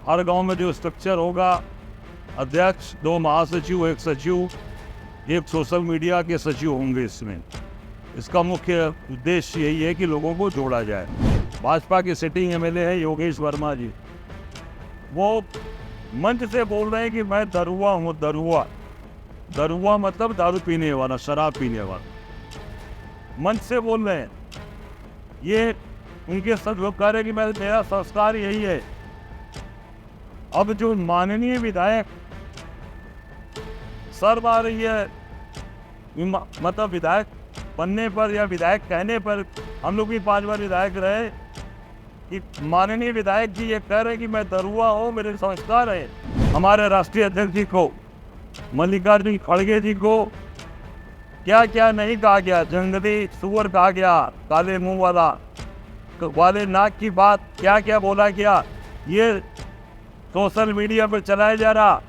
हर गांव में जो स्ट्रक्चर होगा, अध्यक्ष, 2 महासचिव, 1 सचिव, 1 सोशल मीडिया के सचिव होंगे इसमें। इसका मुख्य उद्देश्य यही है कि लोगों को जोड़ा जाए। भाजपा के सिटिंग एमएलए है योगेश वर्मा जी, वो मंच से बोल रहे हैं कि मैं दरुआ हूँ। दरुआ मतलब दारू पीने वाला, शराब पीने वाला। मंच से बोल रहे हैं। ये उनके सदव्यवहार है कि मेरा संस्कार यही है। अब जो माननीय विधायक सर आ रही है, मतलब विधायक बनने पर या विधायक कहने पर, हम लोग भी 5 बार विधायक रहे, कि माननीय विधायक जी ये कह रहे हैं कि मैं दरुआ हूँ, मेरे संस्कार है। हमारे राष्ट्रीय अध्यक्ष जी को, मल्लिकार्जुन खड़गे जी को क्या क्या नहीं कहा गया। जंगली सुअर कहा गया, काले मुंह वाले नाक की बात क्या क्या बोला गया। ये सोशल मीडिया पर चलाया जा रहा।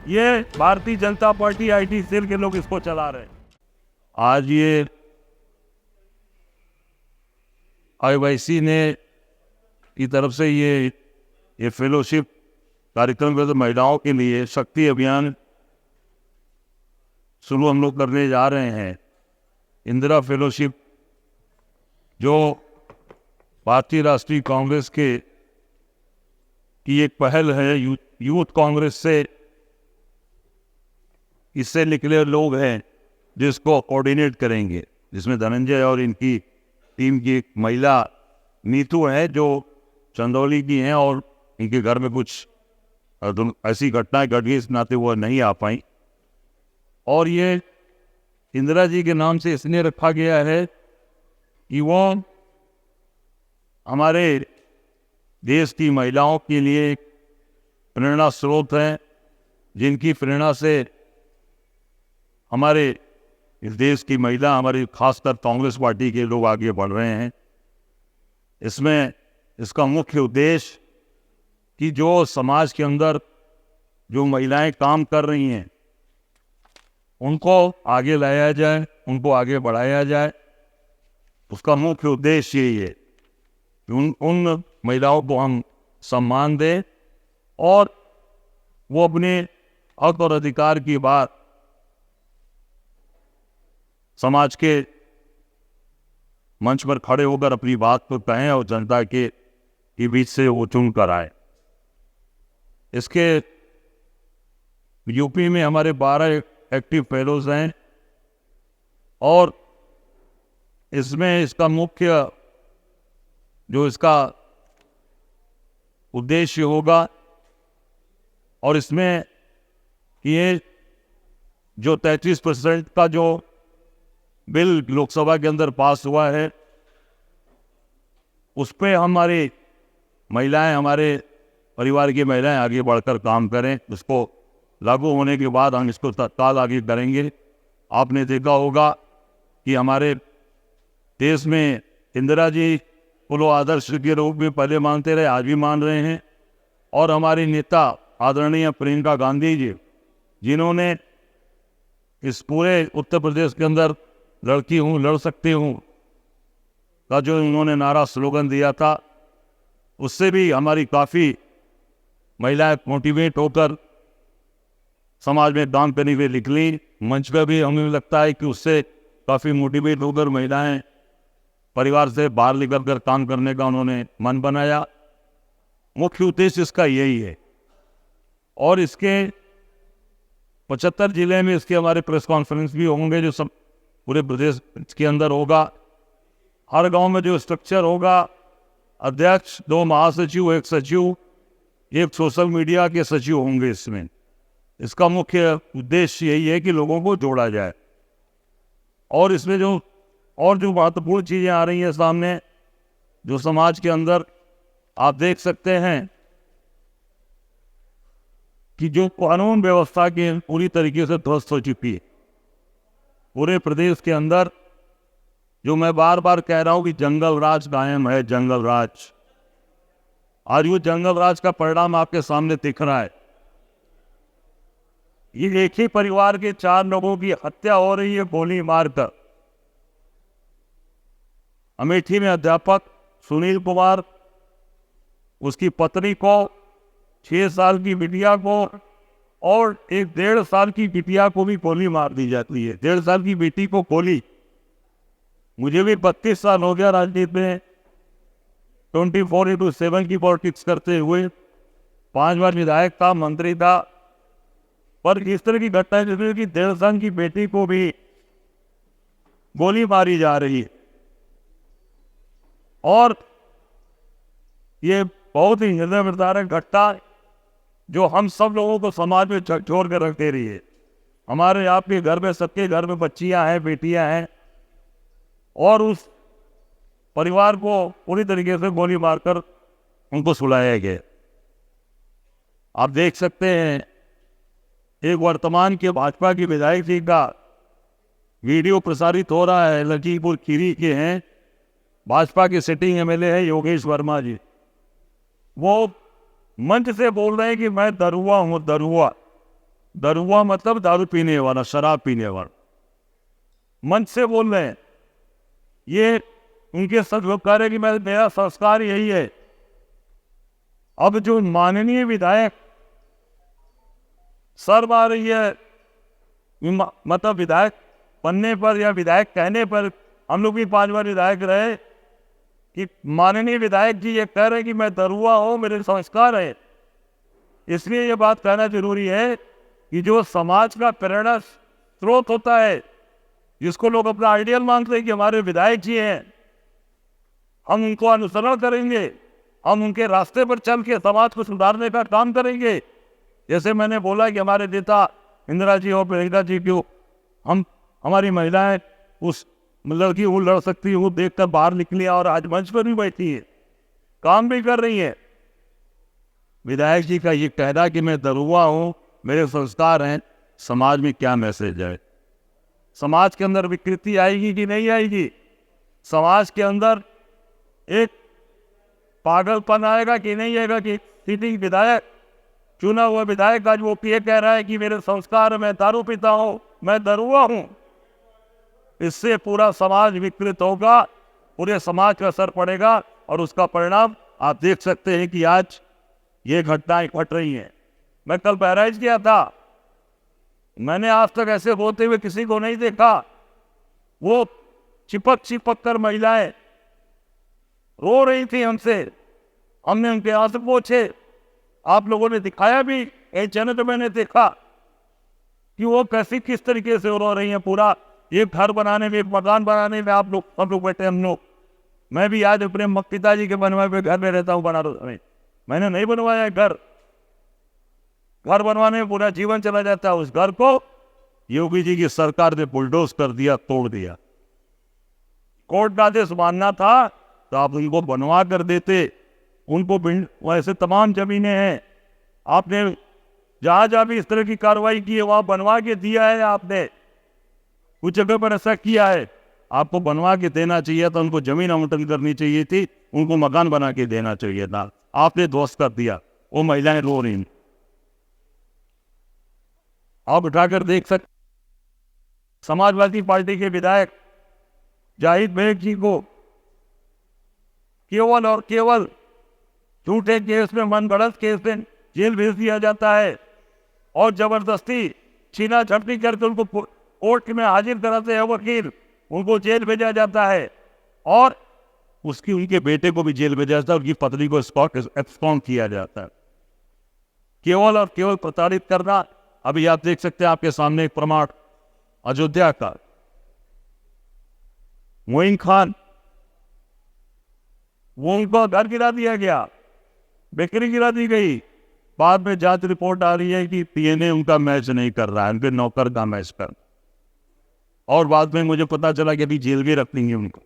ये Bharatiya Janata party IT cell के लोग इसको चला रहे हैं। आज ये आईवाईसी ने की तरफ से ये फेलोशिप कार्यक्रम के महिलाओं के लिए शक्ति अभियान शुरू हम लोग करने जा रहे हैं। इंदिरा फेलोशिप जो भारतीय राष्ट्रीय कांग्रेस की एक पहल है, यूथ कांग्रेस से इससे निकले लोग हैं जिसको कोऑर्डिनेट करेंगे, जिसमें धनंजय और इनकी टीम की एक महिला नीतू है जो चंदौली की हैं, और इनके घर में कुछ ऐसी घटनाएं घट गई, इस नाते वो नहीं आ पाई। और ये इंदिरा जी के नाम से इसलिए रखा गया है कि वो हमारे देश की महिलाओं के लिए एक प्रेरणा स्रोत हैं, जिनकी प्रेरणा से हमारे इस देश की महिला, हमारी खासकर कांग्रेस पार्टी के लोग आगे बढ़ रहे हैं। इसमें इसका मुख्य उद्देश्य कि जो समाज के अंदर जो महिलाएं काम कर रही हैं उनको आगे लाया जाए, उनको आगे बढ़ाया जाए। उसका मुख्य उद्देश्य यही है कि उन महिलाओं को हम सम्मान दें और वो अपने हक और अधिकार की बात समाज के मंच पर खड़े होकर अपनी बात को कहें और जनता के बीच से वो चुन कर आए। इसके यूपी में हमारे 12 एक्टिव फेलोज हैं और इसमें इसका मुख्य जो इसका उद्देश्य होगा, और इसमें ये जो 33% का जो बिल लोकसभा के अंदर पास हुआ है, उस पे हमारी महिलाएं, हमारे परिवार की महिलाएं आगे बढ़कर काम करें। उसको लागू होने के बाद हम इसको तत्काल आगे करेंगे। आपने देखा होगा कि हमारे देश में इंदिरा जी को लोग आदर्श के रूप में पहले मानते रहे, आज भी मान रहे हैं। और हमारी नेता आदरणीय प्रियंका गांधी जी, जिन्होंने इस पूरे उत्तर प्रदेश के अंदर लड़की हूँ लड़ सकती हूँ का जो उन्होंने नारा स्लोगन दिया था, उससे भी हमारी काफ़ी महिलाएं मोटिवेट होकर समाज में काम करने के लिए निकली। मंच पर भी हमें लगता है कि उससे काफ़ी मोटिवेट होकर महिलाएं परिवार से बाहर निकल कर काम करने का उन्होंने मन बनाया। मुख्य उद्देश्य इसका यही है। और इसके 75 जिले में इसके हमारे प्रेस कॉन्फ्रेंस भी होंगे, जो सब पूरे प्रदेश के अंदर होगा। हर गांव में जो स्ट्रक्चर होगा, अध्यक्ष, 2 महासचिव, 1 सचिव, 1 सोशल मीडिया के सचिव होंगे इसमें। इसका मुख्य उद्देश्य यही है कि लोगों को जोड़ा जाए। और इसमें जो महत्वपूर्ण चीज़ें आ रही हैं सामने, जो समाज के अंदर आप देख सकते हैं कि जो कानून व्यवस्था की पूरी तरीके से ध्वस्त हो चुकी है पूरे प्रदेश के अंदर। जो मैं बार बार कह रहा हूं कि जंगल राज कायम है, जंगल राज। आज वो जंगल राज का परिणाम आपके सामने दिख रहा है। ये एक ही परिवार के 4 लोगों की हत्या हो रही है गोली मारकर। अमेठी में अध्यापक सुनील कुमार, उसकी पत्नी को 6 साल की बिटिया को और एक 1.5 साल की बिटिया को भी गोली मार दी जाती है। 1.5 साल की बेटी को गोली। मुझे भी 32 साल हो गया राजनीति में, 24/7 की पॉलिटिक्स करते हुए। 5 बार विधायक था, मंत्री था, पर इस तरह की घटनाएं जरूर कि 1.5 साल की बेटी को भी गोली मारी जा रही है। और ये बहुत ही हृदय विदारक घटना जो हम सब लोगों को समाज में झकझोर कर रख दे रही है। हमारे आपके घर में, सबके घर में बच्चियां हैं, बेटियां हैं, और उस परिवार को पूरी तरीके से गोली मारकर उनको सुलाया गया। आप देख सकते हैं एक वर्तमान के भाजपा की विधायक जी का वीडियो प्रसारित हो रहा है। लखीमपुर खीरी के हैं, भाजपा के सिटिंग एमएलए है योगेश वर्मा जी। वो मंच से बोल रहे हैं कि मैं दरुआ हूं। दरुआ मतलब दारू पीने वाला, शराब पीने वाला। मंच से बोल रहे हैं। ये उनके सदव्यवहार है कि मेरा संस्कार यही है। अब जो माननीय विधायक सर मार रही है, मतलब विधायक बनने पर या विधायक कहने पर, हम लोग भी 5 बार विधायक रहे, कि माननीय विधायक जी ये कह रहे हैं कि मैं दरुआ हूं, मेरे संस्कार है। इसलिए ये बात कहना जरूरी है कि जो समाज का प्रेरणा स्रोत होता है, जिसको लोग अपना आइडियल मानते हैं कि हमारे विधायक जी हैं, हम उनको अनुसरण करेंगे, हम उनके रास्ते पर चल के समाज को सुधारने का काम करेंगे। जैसे मैंने बोला कि हमारे नेता इंदिरा जी और प्रियंका जी को हमारी महिलाएं उस लड़की वो लड़ सकती है, वो देखकर बाहर निकली और आज मंच पर भी बैठी है, काम भी कर रही है। विधायक जी का ये कहना कि मैं दरुआ हूं, मेरे संस्कार हैं, समाज में क्या मैसेज है? समाज के अंदर विकृति आएगी कि नहीं आएगी? समाज के अंदर एक पागलपन आएगा कि नहीं आएगा? कि सिटिंग विधायक, चुना हुआ विधायक आज वो ये कह रहा है कि मेरे संस्कार, मैं दारू पीता हूं, मैं दरुआ हूं। इससे पूरा समाज विकृत होगा, पूरे समाज का असर पड़ेगा, और उसका परिणाम आप देख सकते हैं कि आज ये घटनाएं घट रही हैं। मैं कल बहराइच गया था, मैंने आज तक ऐसे होते हुए किसी को नहीं देखा। वो चिपक कर महिलाएं रो रही थी हमसे, हमने उनके आंसू पोंछे। आप लोगों ने दिखाया भी, एक चैनल पे मैंने देखा कि वो कैसी किस तरीके से रो रही हैं। पूरा एक घर बनाने में, एक मकान बनाने में हम लोग बैठे, हम लोग। मैं भी आज अपने पिताजी के बनवाए हुए घर में रहता हूँ बनारस में। मैंने नहीं बनवाया घर बनवाने में पूरा जीवन चला जाता है। उस घर को योगी जी की सरकार ने बुलडोज कर दिया, तोड़ दिया। कोर्ट का आदेश मानना था तो आप उनको बनवा कर देते। उनको वैसे तमाम जमीनें हैं, आपने जहां जहां भी इस तरह की कार्रवाई की है वहां बनवा के दिया है। आपने कुछ जगह पर ऐसा किया है, आपको बनवा के देना चाहिए था, उनको जमीन आवंटन करनी चाहिए थी, उनको मकान बना के देना चाहिए था। आपने ध्वस्त कर दिया। वो महिलाएं रो रही। आप उठाकर देख सकते समाजवादी पार्टी के विधायक जाहिद बेग जी को केवल और केवल झूठे केस में, मनगढ़ंत केस में जेल भेज दिया जाता है, और जबरदस्ती छीना झपटी करके उनको कोर्ट में हाजिर कराते हैं वकील, उनको जेल भेजा जाता है। और उनके बेटे को भी जेल भेजा जाता है, उनकी पत्नी को एक्सकॉन्ड किया जाता है। केवल और केवल प्रताड़ित करना। अभी आप देख सकते हैं आपके सामने एक प्रमाण अयोध्या का, मोइन खान, वो उनको घर गिरा दिया गया, बेकरी गिरा दी गई। बाद में जांच रिपोर्ट आ रही है कि पीएनए उनका मैच नहीं कर रहा है, उनके नौकर का मैच कर। और बाद में मुझे पता चला कि अभी जेल भी रख देंगे उनको।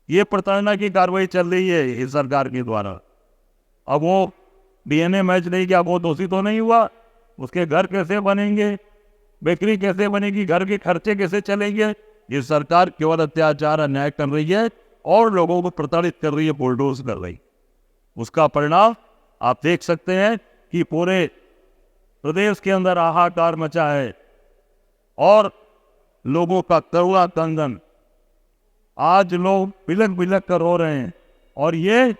ये प्रताड़ना की कार्रवाई चल रही है इस सरकार के द्वारा। अब वो डीएनए मैच नहीं किया, वो दोषी तो नहीं हुआ, उसके घर कैसे बनेंगे, बेकरी कैसे बनेगी, घर के खर्चे कैसे चलेंगे? ये सरकार केवल अत्याचार, अन्याय कर रही है और लोगों को प्रताड़ित कर रही है, बुलडोज कर रही है। उसका परिणाम आप देख सकते हैं कि पूरे प्रदेश के अंदर हाहाकार मचा है और लोगों का करुणा कंदन। आज लोग बिलक बिलक कर रो रहे हैं। और ये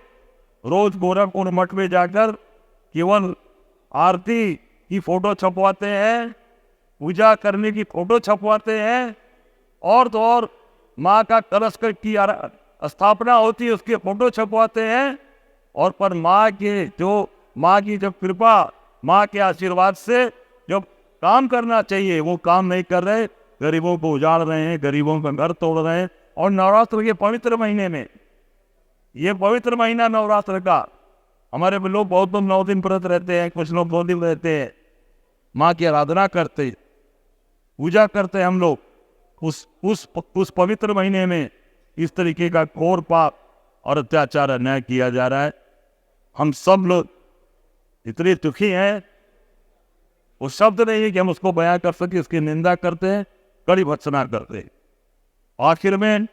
रोज गोरखपुर मठ में जाकर केवल आरती की फोटो छपवाते हैं, पूजा करने की फोटो छपवाते हैं, और तो और माँ का कलश की स्थापना होती है उसके फोटो छपवाते हैं, और पर माँ की जब कृपा, माँ के आशीर्वाद से जब काम करना चाहिए वो काम नहीं कर रहे, गरीबों को उजाड़ रहे हैं, गरीबों का घर तोड़ रहे हैं। और नवरात्र के पवित्र महीने में, ये पवित्र महीना नवरात्र का, हमारे लोग बहुत लोग 9 दिन व्रत रहते हैं, कुछ लोग 2 दिन रहते हैं, माँ की आराधना करते, पूजा करते हैं। हम लोग उस पवित्र महीने में इस तरीके का घोर पाप और अत्याचार अन्याय किया जा रहा है। हम सब लोग इतने दुखी हैं, वो शब्द नहीं है कि हम उसको बयां कर सके, इसकी निंदा करते हैं, कड़ी भर्त्सना करते हैं। आखिर में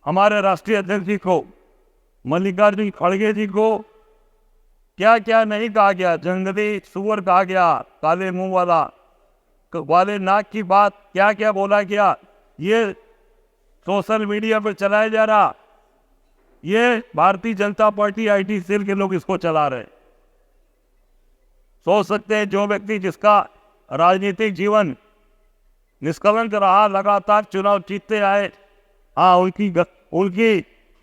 हमारे राष्ट्रीय अध्यक्ष जी को, मल्लिकार्जुन खड़गे जी को क्या क्या नहीं कहा गया, जंगली सुअर कहा गया, काले मुंह वाले नाक की बात क्या क्या बोला गया, ये सोशल मीडिया पर चलाया जा रहा। ये Bharatiya Janata party IT cell के लोग इसको चला रहे। सोच सकते हैं जो व्यक्ति जिसका राजनीतिक जीवन निष्कलंक रहा, लगातार चुनाव जीतते आए, हाँ उनकी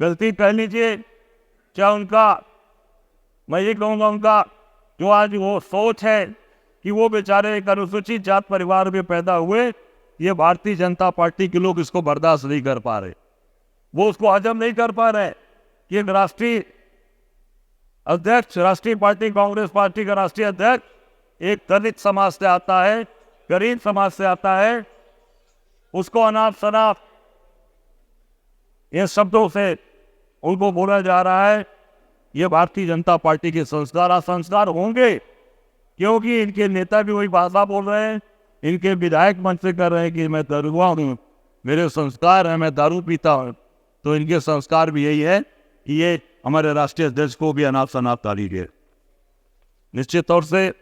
गलती कह लीजिए, चाहे उनका, मैं ये कहूँगा उनका जो आज वो सोच है कि वो बेचारे एक अनुसूचित जात परिवार में पैदा हुए, ये भारतीय जनता पार्टी के लोग इसको बर्दाश्त नहीं कर पा रहे, वो उसको हजम नहीं कर पा रहे कि एक राष्ट्रीय अध्यक्ष, राष्ट्रीय पार्टी कांग्रेस पार्टी का राष्ट्रीय अध्यक्ष एक दलित समाज से आता है, गरीब समाज से आता है, उसको अनाप शनाप इन शब्दों से उनको बोला जा रहा है। ये भारतीय जनता पार्टी के संस्कार होंगे, क्योंकि इनके नेता भी वही भाषा बोल रहे हैं, इनके विधायक मंच से कर रहे हैं कि मैं दरुआ हूँ, मेरे संस्कार हैं, मैं दारू पीता हूँ। तो इनके संस्कार भी यही है कि ये हमारे राष्ट्रीय अध्यक्ष को भी अनाप शनाप तारीफ है। निश्चित तौर से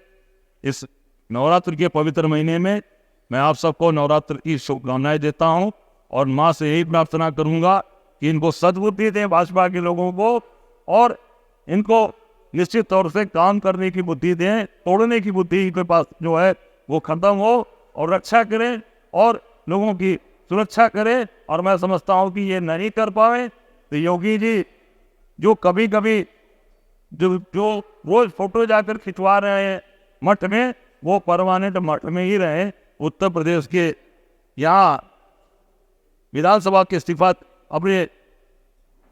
इस नवरात्र के पवित्र महीने में मैं आप सबको नवरात्र की शुभकामनाएं देता हूं, और माँ से यही प्रार्थना करूंगा कि इनको सद्बुद्धि दें भाजपा के लोगों को, और इनको निश्चित तौर से काम करने की बुद्धि दें, तोड़ने की बुद्धि इनके पास जो है वो खत्म हो, और रक्षा करें और लोगों की सुरक्षा करें। और मैं समझता हूं कि ये नहीं कर पाए तो योगी जी जो कभी कभी जो रोज फोटो जाकर खिंचवा रहे हैं मठ में, वो परमानेंट मठ में ही रहे। उत्तर प्रदेश के यहाँ विधानसभा के इस्तीफा, अपने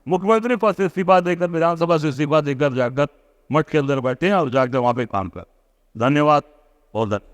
मुख्यमंत्री पद से इस्तीफा देकर, विधानसभा से इस्तीफा देकर जाकर मठ के अंदर बैठे और जाकर वहां पे काम कर। धन्यवाद, बहुत धन्यवाद।